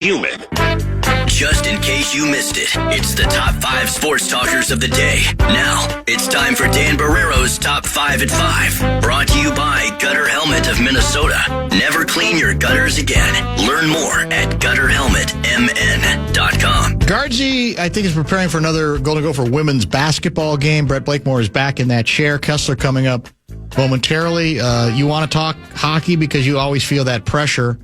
human. Just in case you missed it, it's the top 5 sports talkers of the day. Now, it's time for Dan Barreiro's Top 5 at 5. Brought to you by Gutter Helmet of Minnesota. Never clean your gutters again. Learn more at gutterhelmetmn.com. Guardsy, I think, is preparing for another Golden Gopher women's basketball game. Brett Blakemore is back in that chair. Kessler coming up momentarily. You want to talk hockey because you always feel that pressure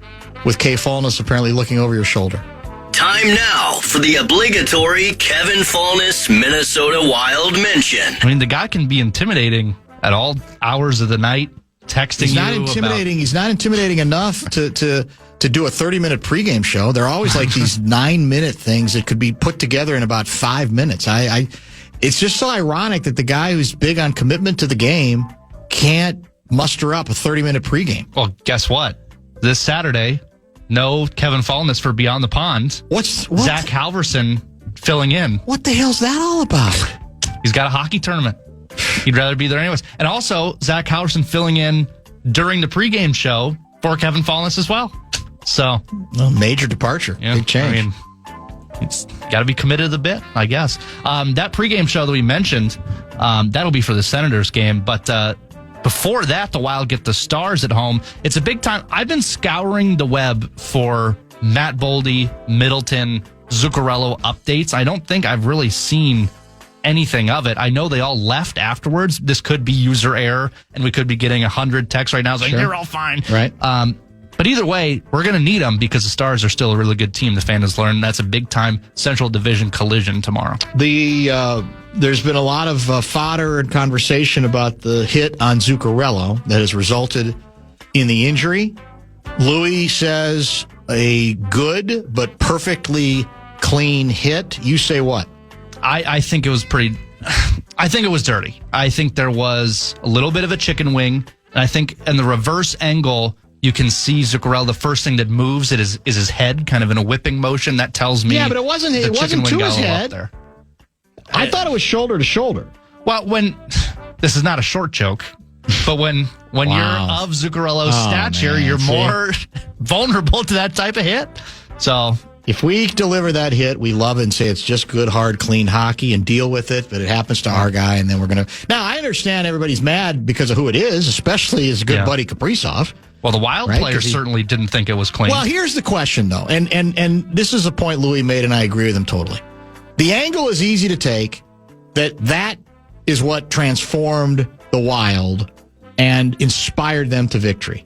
with KFAN apparently looking over your shoulder. Time now for the obligatory Kevin Fallness Minnesota Wild mention. I mean, the guy can be intimidating at all hours of the night, texting He's not intimidating. He's not intimidating enough to do a 30-minute pregame show. They're always like these 9-minute things that could be put together in about 5 minutes. It's just so ironic that the guy who's big on commitment to the game can't muster up a 30-minute pregame. Well, guess what? This Saturday, no Kevin Fallness for Beyond the Pond. What? Zach Halverson filling in. What the hell's that all about? He's got a hockey tournament. He'd rather be there anyways. And also, Zach Halverson filling in during the pregame show for Kevin Fallness as well. So, major departure. Yeah, big change. I mean, it's got to be committed to the bit, I guess. That pregame show that we mentioned, that'll be for the Senators game. But before that, the Wild get the Stars at home. It's a big time. I've been scouring the web for Matt Boldy, Middleton, Zuccarello updates. I don't think I've really seen anything of it. I know they all left afterwards. This could be user error, and we could be getting 100 texts right now saying they're all fine. Right. But either way, we're going to need them because the Stars are still a really good team. The fan has learned that's a big-time Central Division collision tomorrow. There's been a lot of fodder and conversation about the hit on Zuccarello that has resulted in the injury. Louis says a good but perfectly clean hit. You say what? I think it was pretty... I think it was dirty. I think there was a little bit of a chicken wing. And I think in the reverse angle... You can see Zuccarello. The first thing that moves is his head, kind of in a whipping motion. That tells me. Yeah, but it wasn't to his head. There. I thought it was shoulder to shoulder. Well, this is not a short joke, but when you're of Zuccarello's stature, you're more vulnerable to that type of hit. So if we deliver that hit, we love it and say it's just good, hard, clean hockey and deal with it. But it happens to our guy, and then we're gonna. Now I understand everybody's mad because of who it is, especially his good buddy Kaprizov. Well, the Wild players certainly didn't think it was clean. Well, here's the question, though, and this is a point Louis made, and I agree with him totally. The angle is easy to take. That is what transformed the Wild and inspired them to victory.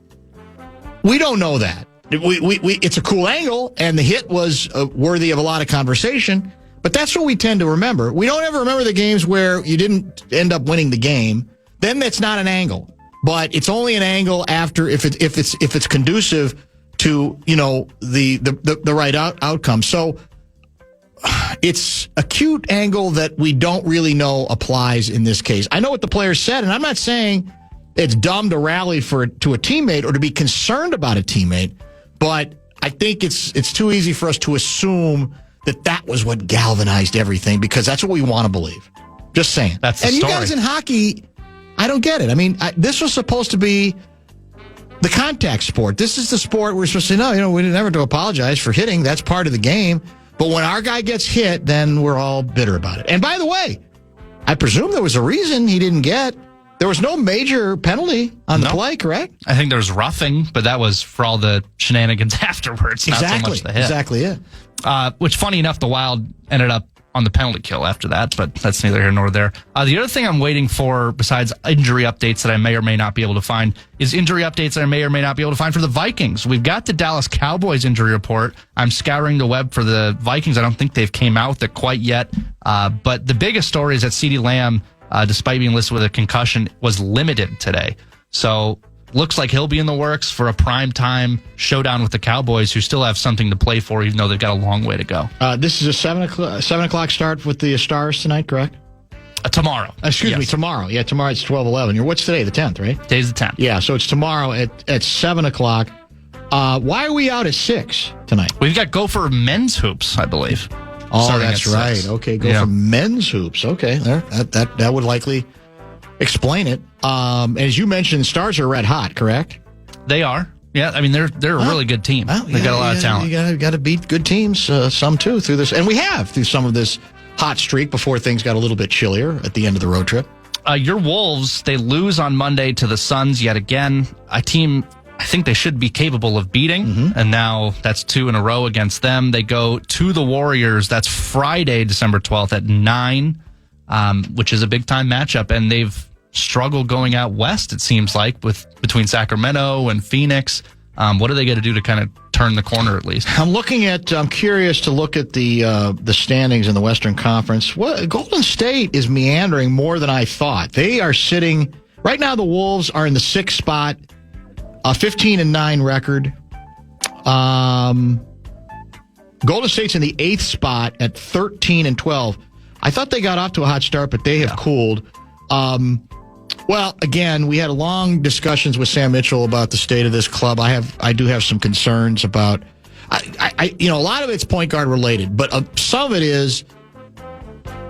We don't know that. It's a cool angle, and the hit was worthy of a lot of conversation, but that's what we tend to remember. We don't ever remember the games where you didn't end up winning the game. Then that's not an angle. But it's only an angle after if it's conducive to the right outcome. So it's a cute angle that we don't really know applies in this case. I know what the players said, and I'm not saying it's dumb to rally to a teammate or to be concerned about a teammate, but I think it's too easy for us to assume that was what galvanized everything because that's what we want to believe. Just saying. That's the story. You guys in hockey. I don't get it. I mean, this was supposed to be the contact sport. This is the sport we're supposed to say, no, we didn't ever have to apologize for hitting. That's part of the game. But when our guy gets hit, then we're all bitter about it. And by the way, I presume there was a reason he didn't get. There was no major penalty on the play, correct? I think there was roughing, but that was for all the shenanigans afterwards, not so much the hit. Exactly it. Which, funny enough, the Wild ended up on the penalty kill after that, but that's neither here nor there. The other thing I'm waiting for, besides injury updates that I may or may not be able to find, is injury updates that I may or may not be able to find for the Vikings. We've got the Dallas Cowboys injury report. I'm scouring the web for the Vikings. I don't think they've came out with it quite yet. But the biggest story is that CeeDee Lamb, despite being listed with a concussion, was limited today. So looks like he'll be in the works for a primetime showdown with the Cowboys, who still have something to play for, even though they've got a long way to go. This is a 7 o'clock start with the Stars tonight, correct? Tomorrow. Excuse me, tomorrow. Yeah, tomorrow it's 12:11. What's today, the 10th, right? Today's the 10th. Yeah, so it's tomorrow at 7 o'clock. Why are we out at 6 tonight? We've got Gopher men's hoops, I believe. Oh, that's right. Okay, Gopher men's hoops. Okay, there. That would likely explain it. As you mentioned, Stars are red hot, correct? They are. Yeah, I mean, they're a really good team. They've got a lot of talent. You got to beat good teams, some too, through this. And we have, through some of this hot streak before things got a little bit chillier at the end of the road trip. Your Wolves, they lose on Monday to the Suns yet again. A team I think they should be capable of beating, and now that's 2 in a row against them. They go to the Warriors. That's Friday, December 12th at 9, which is a big-time matchup, and they've struggled going out west, it seems like, between Sacramento and Phoenix. What are they going to do to kind of turn the corner at least? I'm curious to look at the standings in the Western Conference. Golden State is meandering more than I thought. They are sitting, right now the Wolves are in the 6th spot, a 15-9 record. Golden State's in the 8th spot at 13-12. I thought they got off to a hot start, but they have cooled. Well, again, we had long discussions with Sam Mitchell about the state of this club. I do have some concerns about, a lot of it's point guard related, but some of it is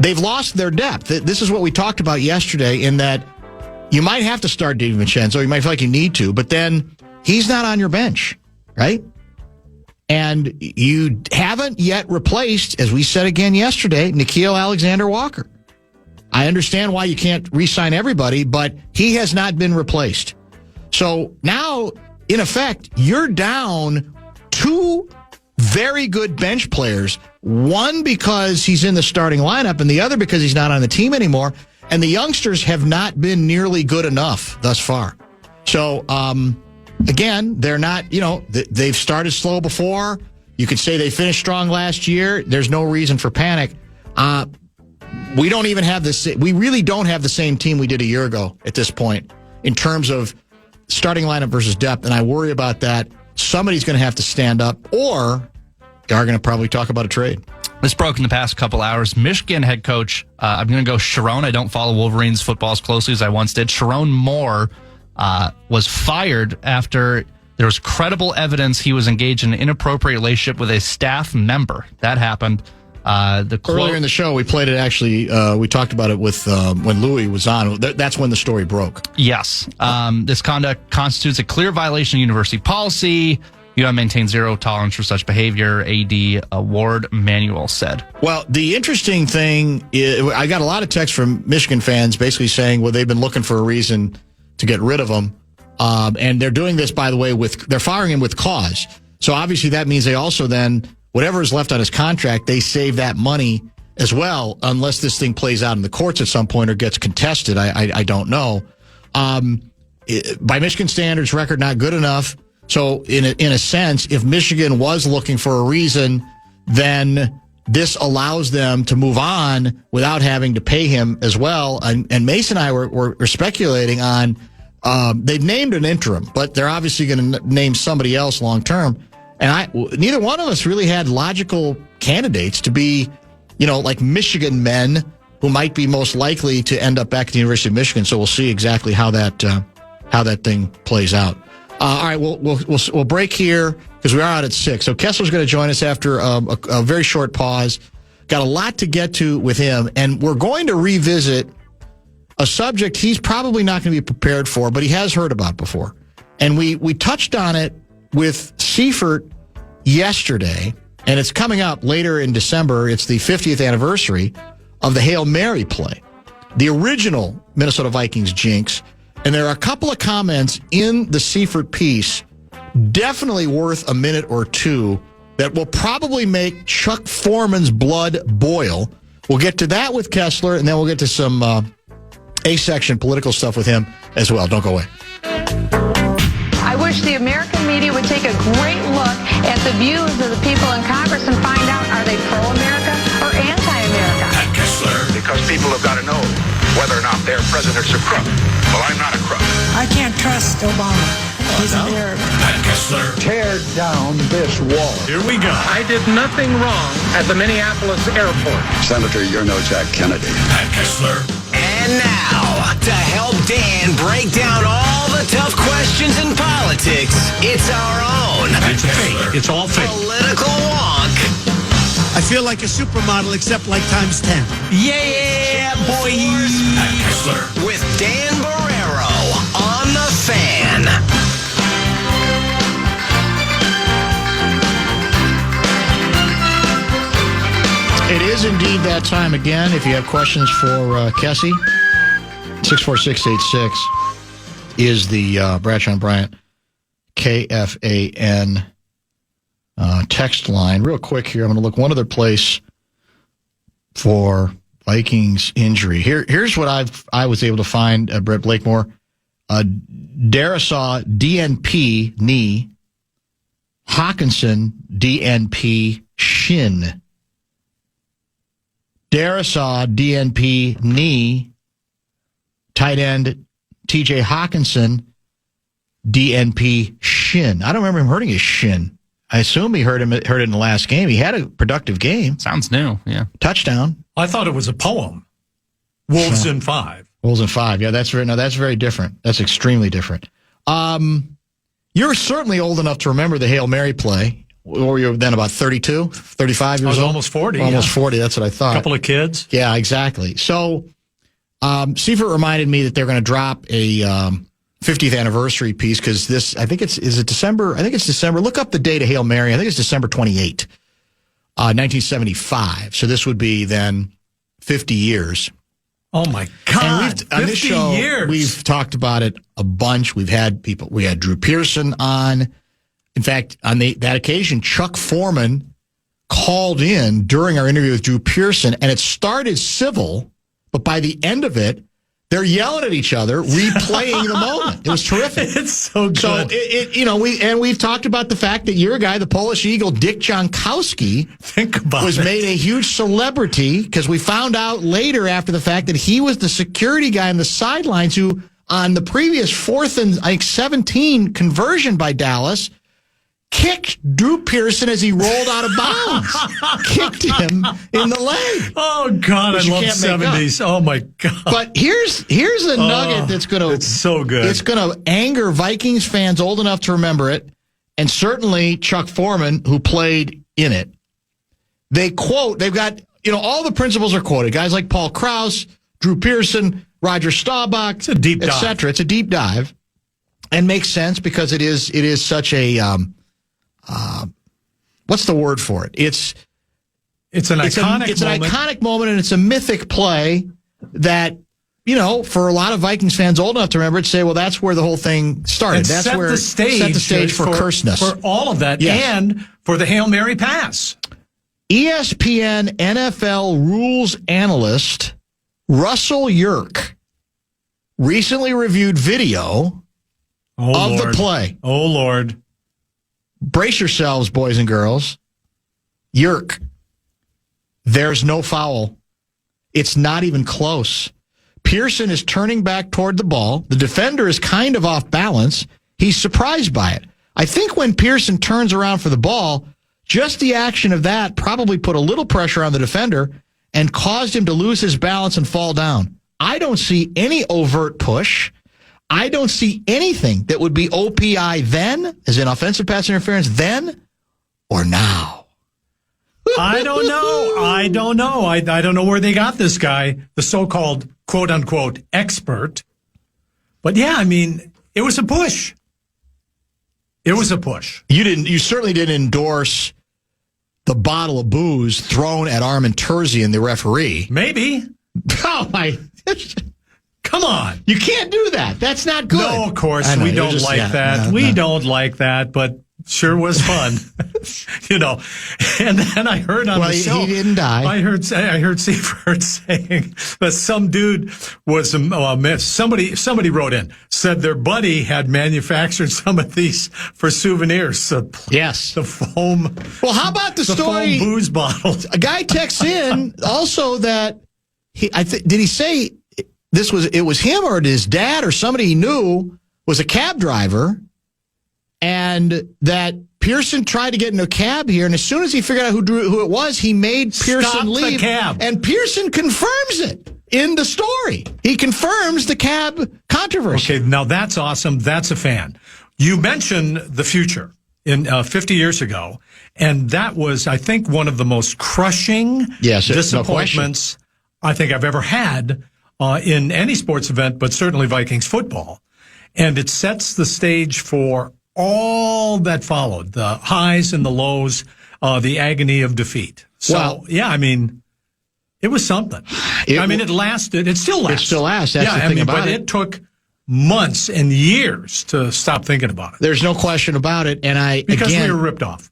they've lost their depth. This is what we talked about yesterday, in that you might have to start DiVincenzo. You might feel like you need to, but then he's not on your bench, right? And you haven't yet replaced, as we said again yesterday, Nickeil Alexander-Walker. I understand why you can't re-sign everybody, but he has not been replaced. So now, in effect, you're down 2 very good bench players. One because he's in the starting lineup, and the other because he's not on the team anymore. And the youngsters have not been nearly good enough thus far. So, again, they're not, they've started slow before. You could say they finished strong last year. There's no reason for panic. We don't even have we really don't have the same team we did a year ago at this point in terms of starting lineup versus depth, and I worry about that. Somebody's going to have to stand up, or they are going to probably talk about a trade. This broke in the past couple hours. Michigan head coach, I'm going to go Sharon. I don't follow Wolverines football as closely as I once did. Sharon Moore was fired after there was credible evidence he was engaged in an inappropriate relationship with a staff member. That happened. Earlier in the show, we played it. Actually, we talked about it with when Louis was on. That's when the story broke. Yes, this conduct constitutes a clear violation of university policy. UM maintains zero tolerance for such behavior. AD Ward Manuel said. Well, the interesting thing is, I got a lot of texts from Michigan fans basically saying, well, they've been looking for a reason to get rid of him, and they're doing this, by the way, they're firing him with cause. So obviously that means they also then, whatever is left on his contract, they save that money as well, unless this thing plays out in the courts at some point or gets contested. I don't know. By Michigan standards, record not good enough. So in a sense, if Michigan was looking for a reason, then this allows them to move on without having to pay him as well. And Mason and I were speculating on, they've named an interim, but they're obviously going to name somebody else long term. And neither one of us really had logical candidates to be, like Michigan men who might be most likely to end up back at the University of Michigan. So we'll see exactly how that thing plays out. All right, we'll break here because we are out at 6. So Kessler's going to join us after a very short pause. Got a lot to get to with him, and we're going to revisit a subject he's probably not going to be prepared for, but he has heard about before. And we touched on it with Seifert yesterday, and it's coming up later in December. It's the 50th anniversary of the Hail Mary play, the original Minnesota Vikings jinx. And there are a couple of comments in the Seifert piece, definitely worth a minute or two, that will probably make Chuck Foreman's blood boil. We'll get to that with Kessler, and then we'll get to some A-section political stuff with him as well. Don't go away. I wish the American media would take a great look at the views of the people in Congress and find out, are they pro-America or anti-America? Pat Kessler. Because people have got to know whether or not their president's a crook. Well, I'm not a crook. I can't trust Obama. He's an Arab. Pat Kessler. Tear down this wall. Here we go. I did nothing wrong at the Minneapolis airport. Senator, you're no Jack Kennedy. Pat Kessler. And now, to help Dan break down all the tough questions in politics, it's our own. It's fake. It's all fake. Political Wonk. I feel like a supermodel, except like times 10. Yeah, boy. Pat Kessler. With Dan Barreiro on the Fan. It is indeed that time again. If you have questions for Kessie, 64686 is the Bradshaw and Bryant KFAN text line. Real quick here, I'm going to look one other place for Vikings injury. Here's what I was able to find, Brett Blakemore. Darisaw DNP knee, Hawkinson DNP shin. Darisaw DNP knee, tight end TJ Hawkinson DNP shin. I don't remember him hurting his shin. I assume he hurt it in the last game. He had a productive game. Sounds new, yeah. Touchdown. I thought it was a poem. Wolves in 5. Wolves in 5. Yeah, that's very different. That's extremely different. You're certainly old enough to remember the Hail Mary play. Or you were then about 32, 35 years old? I was almost 40. Almost 40, that's what I thought. A couple of kids. Yeah, exactly. So, Seifert reminded me that they're going to drop a 50th anniversary piece because this, is it December? I think it's December. Look up the date of Hail Mary. I think it's December 28, 1975. So this would be then 50 years. Oh, my God. And on this show, years. We've talked about it a bunch. We had Drew Pearson on. In fact, on that occasion, Chuck Foreman called in during our interview with Drew Pearson, and it started civil, but by the end of it, they're yelling at each other, replaying the moment. It was terrific. It's so good. So, we've talked about the fact that your guy, the Polish Eagle, Dick Jankowski, was made a huge celebrity because we found out later after the fact that he was the security guy on the sidelines who, on the previous 4th and 17 conversion by Dallas, kicked Drew Pearson as he rolled out of bounds. Kicked him in the leg. Oh, God, I love 70s. Oh, my God. But here's a nugget that's going to... It's so good. It's going to anger Vikings fans old enough to remember it, and certainly Chuck Foreman, who played in it. They've got, all the principals are quoted. Guys like Paul Krause, Drew Pearson, Roger Staubach, it's a deep dive. Et cetera. It's a deep dive. And makes sense because it is such a... what's the word for it? It's an iconic moment, and it's a mythic play that, for a lot of Vikings fans old enough to remember it, say, well, that's where the whole thing started. That's set where the set the stage for curseness. For all of that, yes. And for the Hail Mary pass. ESPN NFL rules analyst Russell Yerk recently reviewed video of the play. Oh, Lord. Brace yourselves, boys and girls. Yerk, there's no foul. It's not even close. Pearson is turning back toward the ball. The defender is kind of off balance. He's surprised by it. I think when Pearson turns around for the ball, just the action of that probably put a little pressure on the defender and caused him to lose his balance and fall down. I don't see any overt push. I don't see anything that would be OPI then, as in offensive pass interference, then or now. I don't know. I don't know where they got this guy, the so-called quote-unquote expert. But yeah, I mean, it was a push. It was a push. You certainly didn't endorse the bottle of booze thrown at Armin Terzian, the referee. Maybe. Oh, my... Come on. You can't do that. That's not good. No, of course. We don't like that. We don't like that, but sure was fun. And then I heard on the show. He didn't die. I heard Seifert saying that some dude was, somebody wrote in, said their buddy had manufactured some of these for souvenirs. Yes. The foam. Well, how about the story? Foam booze bottles. A guy texts in also that did he say it was him or his dad or somebody he knew was a cab driver, and that Pearson tried to get into a cab here, and as soon as he figured out who it was, he made Pearson leave. The cab. And Pearson confirms it in the story. He confirms the cab controversy. Okay, now that's awesome. That's a fan. You mentioned the future in 50 years ago, and that was, I think, one of the most crushing disappointments I think I've ever had in any sports event, but certainly Vikings football. And it sets the stage for all that followed, the highs and the lows. the agony of defeat. So, Well, yeah, I mean, it was something. It lasted. It still lasts. It still lasts. That's the thing about it. But it took months and years to stop thinking about it. There's no question about it. And because we were ripped off.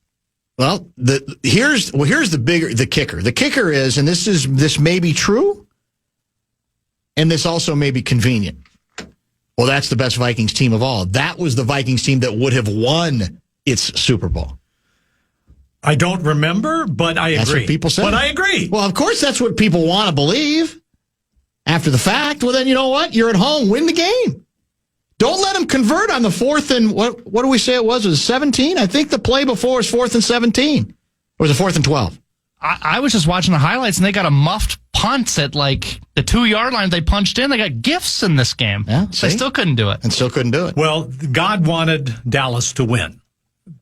Well, here's the kicker. The kicker is, and this may be true, and this also may be convenient. Well, that's the best Vikings team of all. That was the Vikings team that would have won its Super Bowl. I don't remember, but I agree. That's what people say. But I agree. Well, of course, that's what people want to believe after the fact. Well, then you know what? You're at home. Win the game. Don't let them convert on the fourth and what do we say it was? It was 17? I think the play before was 4th and 17. Or was it 4th and 12? I was just watching the highlights, and they got a muffed punt at like the 2-yard line. They punched in. They got gifts in this game. Yeah, they still couldn't do it. And still couldn't do it. Well, God wanted Dallas to win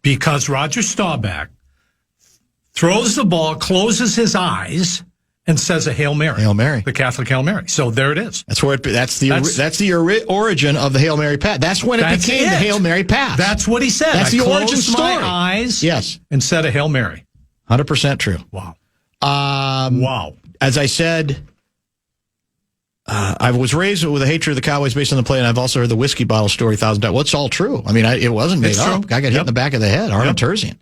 because Roger Staubach throws the ball, closes his eyes, and says a Hail Mary. Hail Mary. The Catholic Hail Mary. So there it is. That's the origin of the Hail Mary pass. That's when it became the Hail Mary pass. That's what he said. That's the origin story. My eyes. Yes. And said a Hail Mary. 100% true. Wow. Wow. As I said, I was raised with a hatred of the Cowboys based on the play, and I've also heard the whiskey bottle story 1,000 times. Well, it's all true. I mean, it wasn't made up. Guy got hit in the back of the head. Armin Terzian.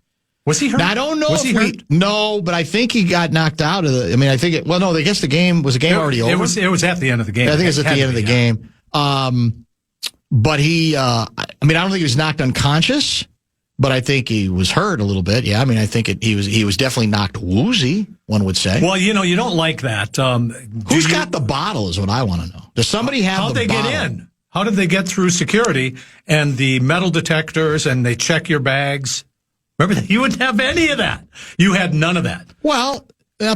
Was he hurt? Now, I don't know was he hurt? No, but I think he got knocked out of the. I mean, I think I guess the game already over. It was at the end of the game. I think it was at the end of the game. But he, I mean, I don't think he was knocked unconscious, but I think he was hurt a little bit. Yeah, I mean, I think he was definitely knocked woozy, one would say. Well, you don't like that. Who's got the bottle is what I want to know. Does somebody have the bottle? How'd they get in? How did they get through security and the metal detectors and they check your bags? Remember that? You wouldn't have any of that. You had none of that. Well,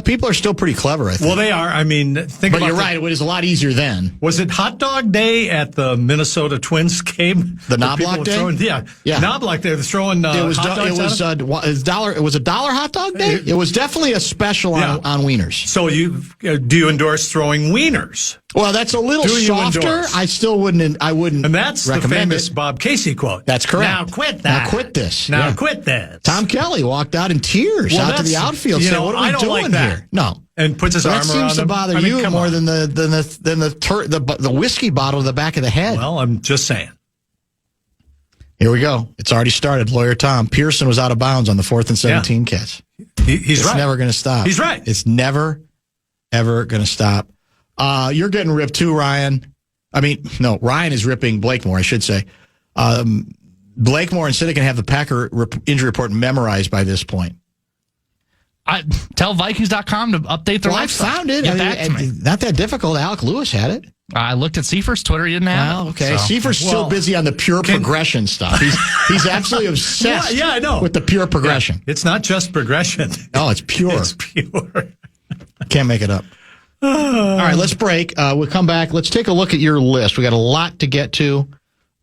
people are still pretty clever, I think. Well, they are. I mean, But you're right. It was a lot easier then. Was it hot dog day at the Minnesota Twins game? The Knobloch day? Yeah. Knobloch day. They're throwing hot dogs it was $1 hot dog day? It was definitely a special on wieners. So do you endorse throwing wieners? Well, that's a little softer. I still wouldn't. I wouldn't. And that's the famous Bob Casey quote. That's correct. Now quit that. Now quit this. Now quit this. Tom Kelly walked out in tears out to the outfield saying, "What are we doing here?" No, and puts his arm around him. That seems to bother you more than the whiskey bottle to the back of the head. Well, I'm just saying. Here we go. It's already started. Lawyer Tom Pearson was out of bounds on the 4th and 17 catch. He's right. It's never going to stop. He's right. It's never, ever going to stop. You're getting ripped too, Ryan. I mean, no, Ryan is ripping Blakemore, I should say. Blakemore and Siddick can have the Packer injury report memorized by this point. Tell Vikings.com to update their website. I found it. Not that difficult. Alec Lewis had it. I looked at Seifert's Twitter. He didn't have it. Well, okay. Seifer's still busy on the pure progression stuff. He's absolutely obsessed I know. with the pure progression. Yeah. It's not just progression. No, it's pure. It's pure. Can't make it up. All right, let's break. We'll come back. Let's take a look at your list. We got a lot to get to.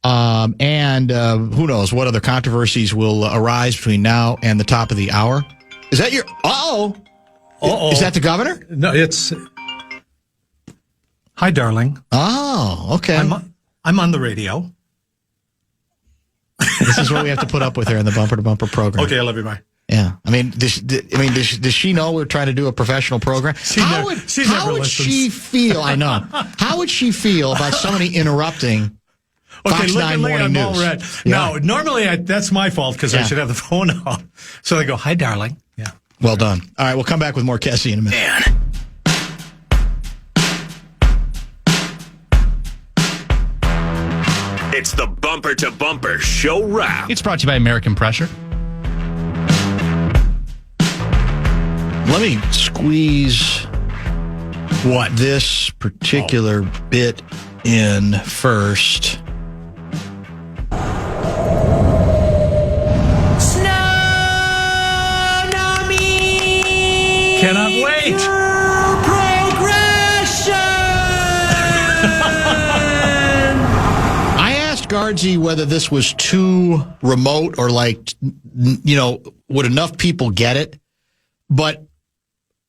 And who knows what other controversies will arise between now and the top of the hour. Is that your... Uh-oh. Is that the governor? No, it's... Hi, darling. Oh, okay. I'm on the radio. This is what we have to put up with here in the Bumper to Bumper program. Okay, I love you, bye. Yeah, I mean, does she know we're trying to do a professional program? How would she feel? I know. How would she feel about somebody interrupting Fox 9 Morning News? Yeah. Now, normally that's my fault because I should have the phone off. So they go, "Hi, darling." Yeah. Well done. All right, we'll come back with more Kessie in a minute. Man. It's the Bumper to Bumper Show Wrap. It's brought to you by American Pressure. Let me squeeze this particular bit in first. Cannot wait. I asked Guardsy whether this was too remote or would enough people get it? But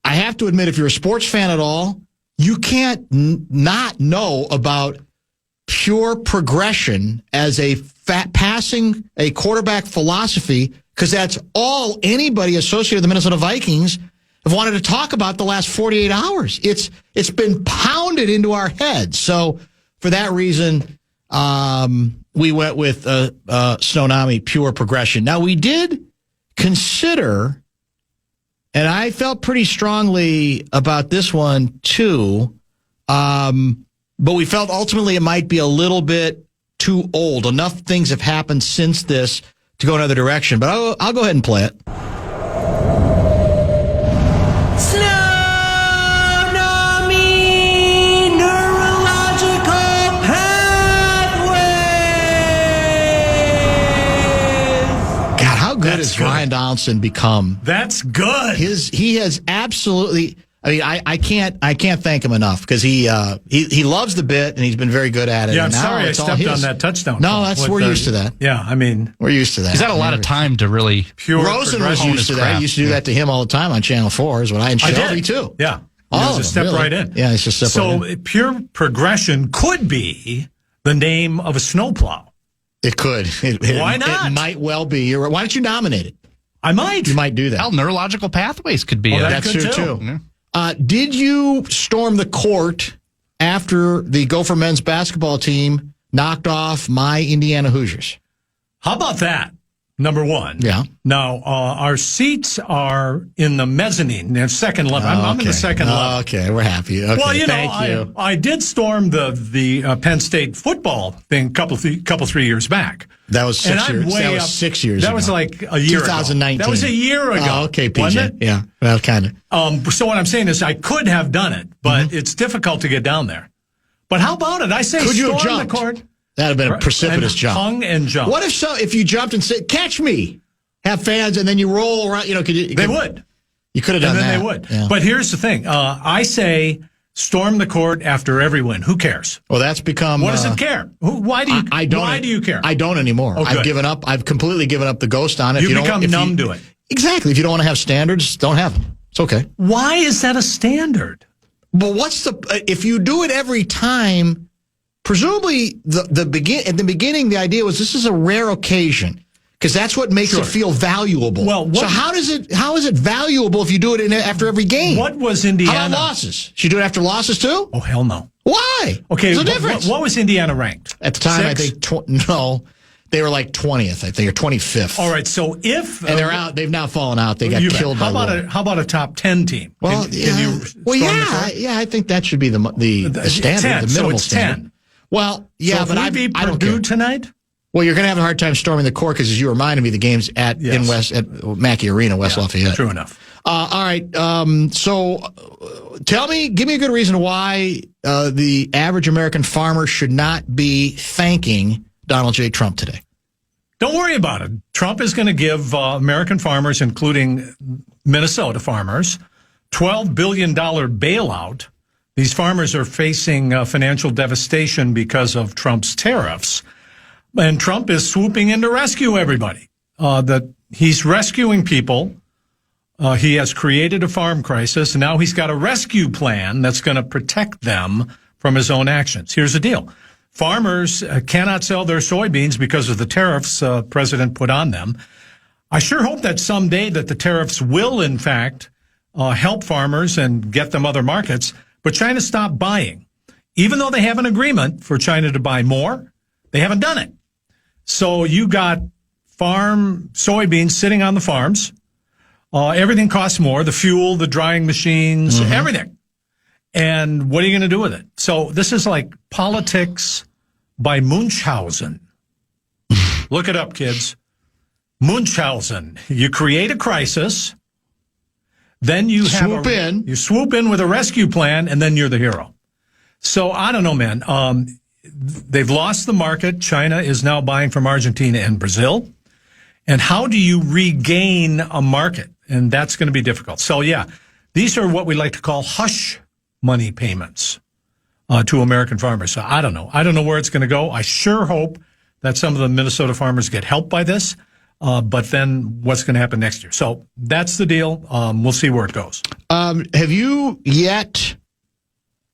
I have to admit, if you're a sports fan at all, you can't not know about pure progression as a passing a quarterback philosophy because that's all anybody associated with the Minnesota Vikings have wanted to talk about the last 48 hours. It's been pounded into our heads. So for that reason, we went with Snownami Pure Progression. Now, we did consider, and I felt pretty strongly about this one too, but we felt ultimately it might be a little bit too old. Enough things have happened since this to go another direction. But I'll go ahead and play it. Good has Ryan Donaldson become? That's good. He has absolutely. I mean, I can't thank him enough because he loves the bit and he's been very good at it. Yeah, I'm and now sorry I stepped on that touchdown. No, we're used to that. Yeah, I mean, we're used to that. He's had a lot of time to really. Rosen was used to that. He used to do that to him all the time on Channel 4. Is what I and Shelby too. Yeah, all just step really. right in. Yeah, it's just step right in. So Pure Progression could be the name of a snowplow. It could. Why not? It might well be. Why don't you nominate it? I might. You might do that. Hell, neurological pathways could be. That's true too. Yeah. Did you storm the court after the Gopher men's basketball team knocked off my Indiana Hoosiers? How about that? Number one. Yeah. Now, our seats are in the mezzanine, second level. I'm in the second level. Okay, we're happy. Okay, well, thank you. I did storm the Penn State football thing couple 3 years back. That was 6 years. That was 6 years ago. That was like a year 2019. ago. That was a year ago. Oh, okay, PJ. Wasn't it? Yeah, well, kind of. So what I'm saying is I could have done it, but it's difficult to get down there. But how about it? I say could you have storm jumped? the court. That would have been a precipitous and jump. Hung and jumped. What if you jumped and said, "Catch me"? Have fans, and then you roll around. They would. You could have done that. And then they would. Yeah. But here's the thing. I say storm the court after every win. Who cares? Well, that's become. What does it care? Why do you? Why do you care? I don't anymore. Oh, I've given up. I've completely given up the ghost on it. You become numb to it. Exactly. If you don't want to have standards, don't have them. It's okay. Why is that a standard? Well, if you do it every time? Presumably, at the beginning, the idea was this is a rare occasion because that's what makes it feel valuable. Well, so how is it valuable if you do it after every game? What was Indiana? How about losses? Should you do it after losses too? Oh, hell no. Why? Okay, there's a difference. What was Indiana ranked? At the time, 6? I think no, they were like 20th, I think, or 25th. All right, so and they're out. They've now fallen out. They got killed by war. How about a top 10 team? Well, I think that should be the standard, 10, the minimal so it's standard. 10. Well, yeah, so but I don't care. Purdue tonight. Well, you're going to have a hard time storming the court because, as you reminded me, the game's at Mackey Arena, West Lafayette. True enough. All right. So, give me a good reason why the average American farmer should not be thanking Donald J. Trump today. Don't worry about it. Trump is going to give American farmers, including Minnesota farmers, $12 billion bailout. These farmers are facing financial devastation because of Trump's tariffs. And Trump is swooping in to rescue everybody. He's rescuing people. He has created a farm crisis, and now he's got a rescue plan that's going to protect them from his own actions. Here's the deal. Farmers cannot sell their soybeans because of the tariffs President put on them. I sure hope that someday that the tariffs will, in fact, help farmers and get them other markets. But China stopped buying. Even though they have an agreement for China to buy more, they haven't done it. So you got farm soybeans sitting on the farms. Everything costs more, the fuel, the drying machines, everything. And what are you going to do with it? So this is like politics by Munchausen. Look it up, kids. Munchausen. You create a crisis. Then you you swoop in with a rescue plan, and then you're the hero. So I don't know, man. They've lost the market. China is now buying from Argentina and Brazil. And how do you regain a market? And that's going to be difficult. So yeah, these are what we like to call hush money payments to American farmers. So I don't know. I don't know where it's going to go. I sure hope that some of the Minnesota farmers get helped by this. But then what's going to happen next year? So that's the deal. We'll see where it goes. Have you yet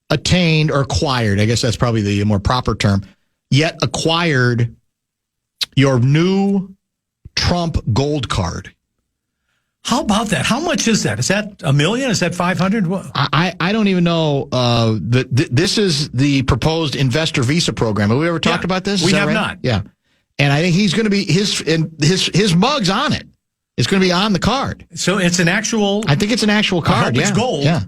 attained or acquired, I guess that's probably the more proper term, yet acquired your new Trump Gold Card. How about that? How much is that? Is that $1 million? Is that 500? I don't even know. This is the proposed investor visa program. Have we ever talked about this? We have not. Yeah. And I think he's going to be his mug's on it. It's going to be on the card. So it's an actual. I think it's an actual card. It's gold. Yeah.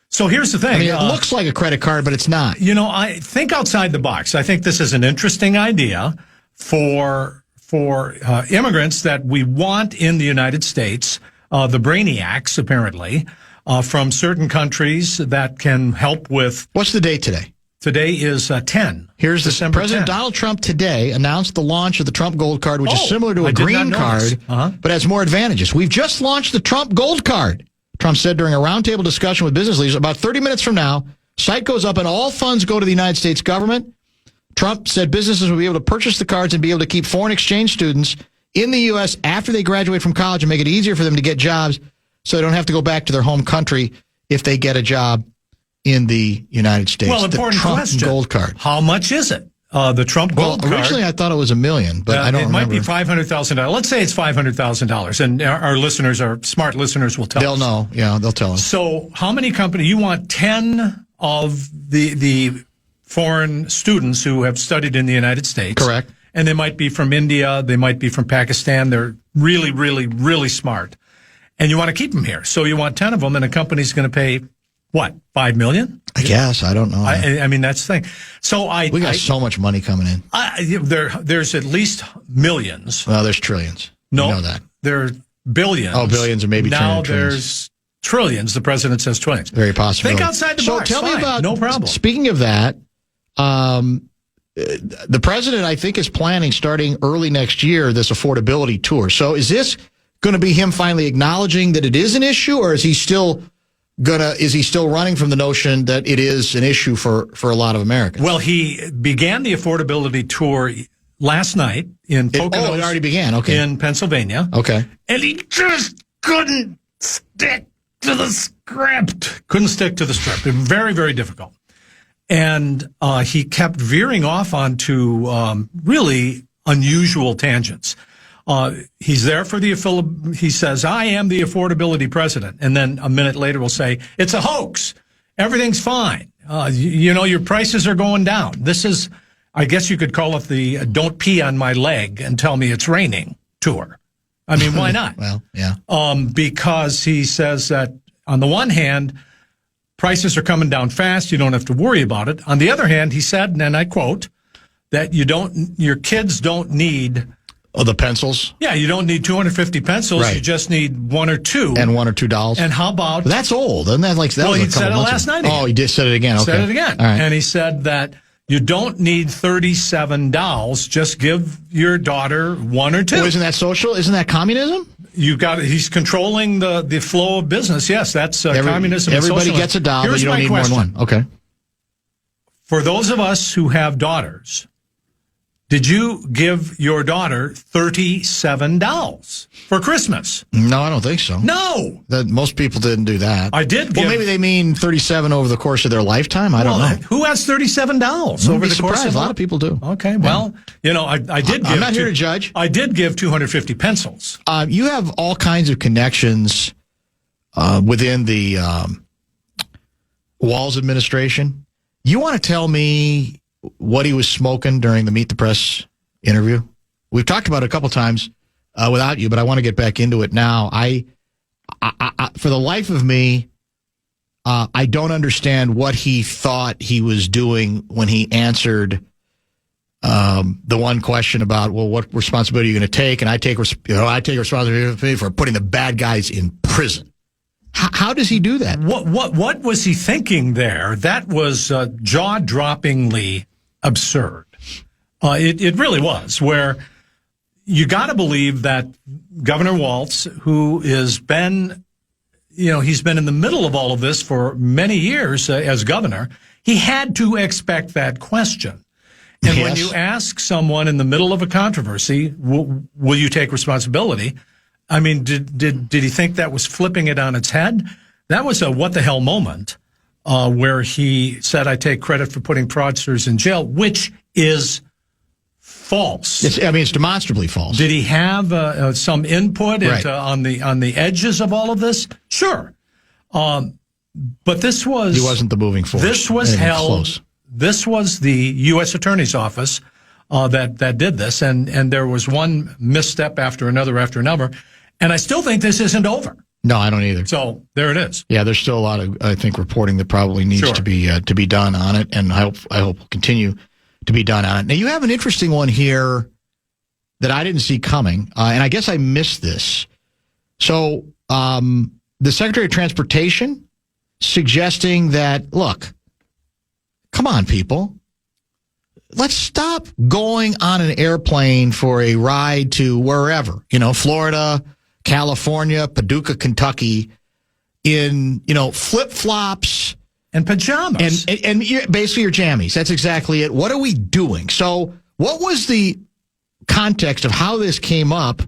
So here's the thing. I mean, it looks like a credit card, but it's not. I think outside the box. I think this is an interesting idea for immigrants that we want in the United States, the brainiacs, apparently, from certain countries that can help with. What's the date today? Today is 10. Here's December President 10. Donald Trump today announced the launch of the Trump Gold Card, which is similar to a green card, but has more advantages. We've just launched the Trump Gold Card, Trump said during a roundtable discussion with business leaders. About 30 minutes from now, site goes up and all funds go to the United States government. Trump said businesses will be able to purchase the cards and be able to keep foreign exchange students in the U.S. after they graduate from college and make it easier for them to get jobs so they don't have to go back to their home country if they get a job in the United States. Well, important Trump question. Gold Card. How much is it? The Trump Gold Card. Originally I thought it was $1 million, but I don't remember. It might be $500,000. Let's say it's $500,000, and our smart listeners will tell us. They'll know. Yeah, they'll tell us. So how many companies? You want 10 of the foreign students who have studied in the United States. Correct. And they might be from India. They might be from Pakistan. They're really, really, really smart. And you want to keep them here. So you want 10 of them, and a company's going to pay, what, $5 million? I guess. I don't know. I mean, that's the thing. So we got so much money coming in. There's at least millions. Well, there's trillions. No, you know that. There are billions. Oh, billions or maybe now trillions. There's trillions. The president says trillions. Very possible. Think outside the box. So tell me about, no problem. Speaking of that, the president, I think, is planning starting early next year this affordability tour. So is this going to be him finally acknowledging that it is an issue, or is he still running from the notion that it is an issue for a lot of Americans? Well, he began the affordability tour last night in Poconos. It already began. Okay. In Pennsylvania. Okay. And he just couldn't stick to the script. Couldn't stick to the script. Very, very difficult. And he kept veering off onto really unusual tangents. He's there for he says, I am the affordability president. And then a minute later will say, it's a hoax. Everything's fine. Your prices are going down. This is, I guess you could call it the don't pee on my leg and tell me it's raining tour. I mean, why not? Well, yeah. Because he says that on the one hand, prices are coming down fast. You don't have to worry about it. On the other hand, he said, and I quote, that your kids don't need. Oh, the pencils? Yeah, you don't need 250 pencils. Right. You just need one or two. And $1 or $2. And how about. But that's old. Isn't that like that? Well, was he said it last night again. Oh, he did said it again. Okay. Said it again. All right. And he said that you don't need 37 dolls. Just give your daughter one or two. Oh, isn't that social? Isn't that communism? He's controlling the flow of business. Yes, that's communism. Everybody gets a doll, but you don't need more than one. Okay. For those of us who have daughters, did you give your daughter 37 dolls for Christmas? No, I don't think so. No. Most people didn't do that. I did. Well, maybe they mean 37 over the course of their lifetime. I don't know. Who has 37 dolls over the course of a lot of people do. Okay. Well, I did give. I'm not here to judge. I did give 250 pencils. You have all kinds of connections within the Walz administration. You want to tell me what he was smoking during the Meet the Press interview? We've talked about it a couple times without you, but I want to get back into it now. I for the life of me, I don't understand what he thought he was doing when he answered the one question about, well, what responsibility are you going to take? And I take responsibility for putting the bad guys in prison. How does he do that? What was he thinking there? That was jaw-droppingly absurd. It really was, where you got to believe that Governor Walz, who has been, he's been in the middle of all of this for many years as governor, he had to expect that question. And yes. When you ask someone in the middle of a controversy, will you take responsibility? I mean, did he think that was flipping it on its head? That was a what the hell moment where he said, I take credit for putting fraudsters in jail, which is false. It's demonstrably false. Did he have some input on the edges of all of this? Sure. But this was... He wasn't the moving force. This was held... Close. This was the U.S. Attorney's Office that did this, and there was one misstep after another, and I still think this isn't over. No, I don't either. So there it is. Yeah, there's still a lot of, I think, reporting that probably needs to be done on it, and I hope will continue to be done on it. Now, you have an interesting one here that I didn't see coming, and I guess I missed this. So the Secretary of Transportation suggesting that, look, come on, people. Let's stop going on an airplane for a ride to wherever, Florida, California, Paducah, Kentucky, in, flip-flops. And pajamas. And basically your jammies. That's exactly it. What are we doing? So what was the context of how this came up?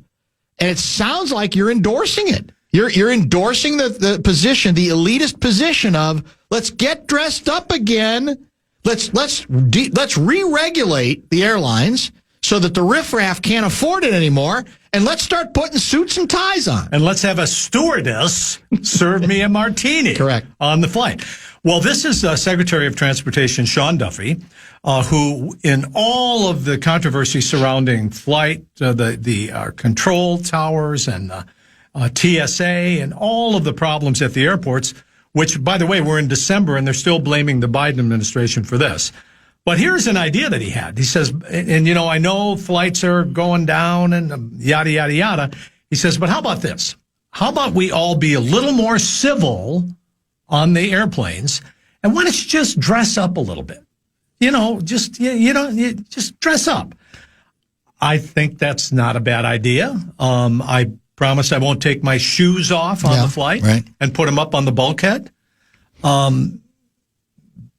And it sounds like you're endorsing it. You're endorsing the position, the elitist position of let's get dressed up again. Let's re-regulate the airlines so that the riffraff can't afford it anymore, and let's start putting suits and ties on. And let's have a stewardess serve me a martini. Correct. On the flight. Well, this is Secretary of Transportation Sean Duffy, who, in all of the controversy surrounding flight, the control towers and TSA and all of the problems at the airports, which, by the way, we're in December and they're still blaming the Biden administration for this. But here's an idea that he had. He says, and I know flights are going down and yada, yada, yada. He says, but how about this? How about we all be a little more civil on the airplanes? And why don't you just dress up a little bit? Just dress up. I think that's not a bad idea. I promise I won't take my shoes off on the flight and put them up on the bulkhead.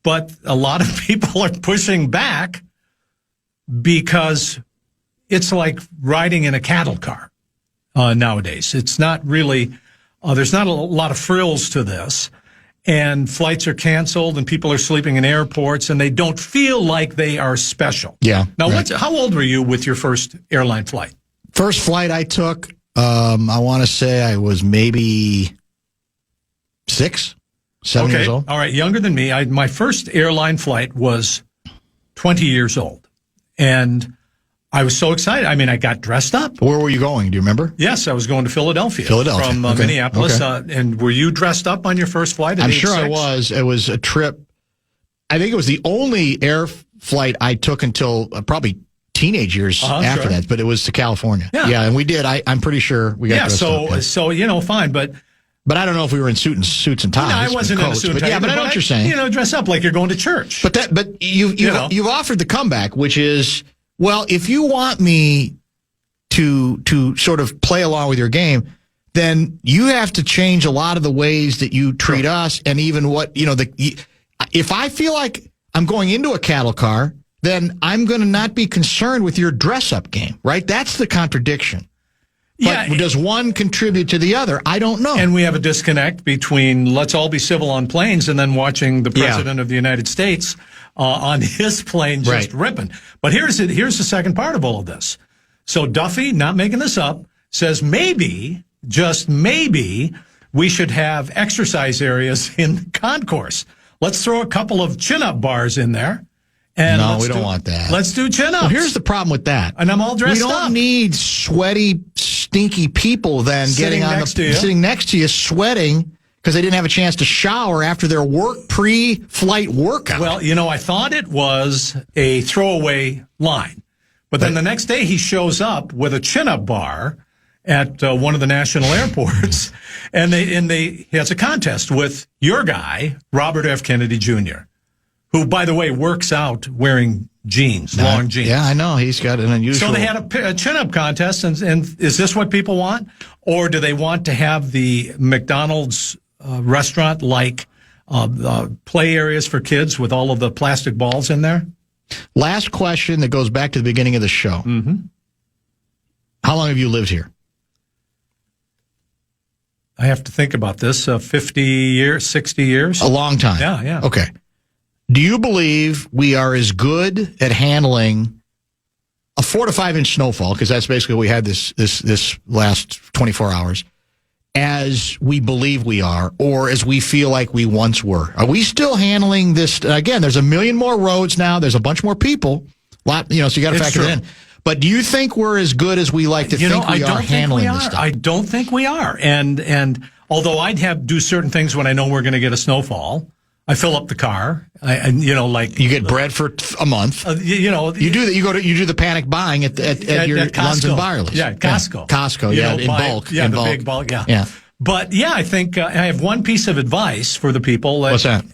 But a lot of people are pushing back because it's like riding in a cattle car nowadays. It's not really, there's not a lot of frills to this. And flights are canceled and people are sleeping in airports and they don't feel like they are special. Yeah. Now, how old were you with your first airline flight? First flight I took, I want to say I was maybe 7 years old. All right, younger than me. My first airline flight was 20 years old. And I was so excited. I mean, I got dressed up. Where were you going? Do you remember? Yes, I was going to Philadelphia. From Okay. Minneapolis. Okay. And were you dressed up on your first flight at I'm age sure 6? I was. It was a trip. I think it was the only air flight I took until probably teenage years after that. But it was to California. Yeah, and we did. I'm pretty sure we got dressed up. So fine. But I don't know if we were in suits and ties. No, I wasn't in a suit and tie. But I know what you're saying. Dress up like you're going to church. But you've offered the comeback, which is, well, if you want me to sort of play along with your game, then you have to change a lot of the ways that you treat us, and even what if I feel like I'm going into a cattle car, then I'm going to not be concerned with your dress up game, right? That's the contradiction. But does one contribute to the other? I don't know. And we have a disconnect between let's all be civil on planes and then watching the President of the United States on his plane just ripping. But here's the second part of all of this. So Duffy, not making this up, says maybe, just maybe, we should have exercise areas in the concourse. Let's throw a couple of chin-up bars in there. And no, we don't want that. Let's do chin-ups. Well, here's the problem with that. And I'm all dressed up. We don't need sweaty, stinky people then sitting next to you sweating because they didn't have a chance to shower after their pre-flight workout. Well, I thought it was a throwaway line. But then the next day he shows up with a chin-up bar at one of the national airports, and he has a contest with your guy, Robert F. Kennedy Jr., who, by the way, works out wearing jeans, long jeans. Yeah, I know. He's got an unusual... So they had a chin-up contest, and is this what people want? Or do they want to have the McDonald's restaurant-like play areas for kids with all of the plastic balls in there? Last question that goes back to the beginning of the show. Mm-hmm. How long have you lived here? I have to think about this. 50 years, 60 years? A long time. Yeah. Okay. Do you believe we are as good at handling a 4 to 5 inch snowfall, because that's basically what we had this last 24 hours, as we believe we are, or as we feel like we once were? Are we still handling this? Again, there's a million more roads now. There's a bunch more people. So you got to factor it in. But do you think we're as good as we like to think we are handling this stuff? I don't think we are. And although I'd do certain things when I know we're going to get a snowfall, I fill up the car. You get bread for a month. You do that. You do the panic buying at your Lunds and Byerly's. Yeah, Costco. Costco. In bulk. Yeah, the big bulk. Yeah. But I think I have one piece of advice for the people. What's that?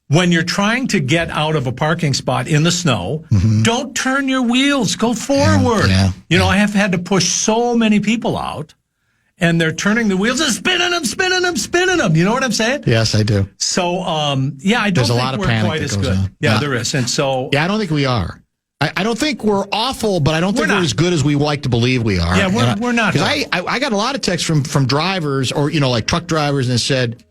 When you're trying to get out of a parking spot in the snow, don't turn your wheels. Go forward. I have had to push so many people out. And they're turning the wheels and spinning them. You know what I'm saying? Yes, I do. So, I don't think we're quite as good. Yeah, there is. And so... Yeah, I don't think we are. I don't think we're awful, but I don't think we're as good as we like to believe we are. Yeah, we're not. Because I got a lot of texts from drivers or, like truck drivers, and it said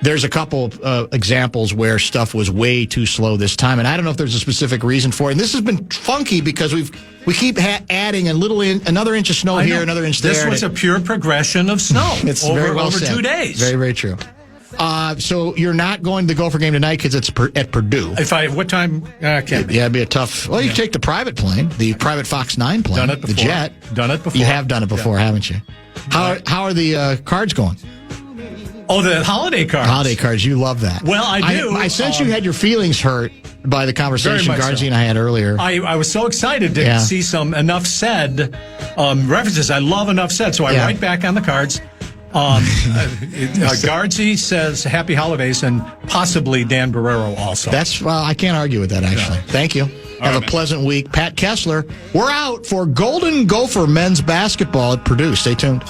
there's a couple of examples where stuff was way too slow this time. And I don't know if there's a specific reason for it. And this has been funky because we keep adding another inch of snow here, another inch there. This was a pure progression of snow over 2 days. Very, very true. So you're not going to the Gopher game tonight because it's at Purdue. What time can be? Yeah, it'd be a tough. Well, you take the private plane, the private Fox 9 plane, done it before. The jet. Done it before. You have done it before, haven't you? How are the cards going? Oh, the holiday cards. Holiday cards. You love that. Well, I do. I sense you had your feelings hurt by the conversation Guardsy and I had earlier. I was so excited to see some enough said references. I love enough said, so I write back on the cards. Guardsy says happy holidays, and possibly Dan Barreiro also. I can't argue with that, actually. Yeah. Thank you. Have a pleasant week. Pat Kessler, we're out for Golden Gopher men's basketball at Purdue. Stay tuned.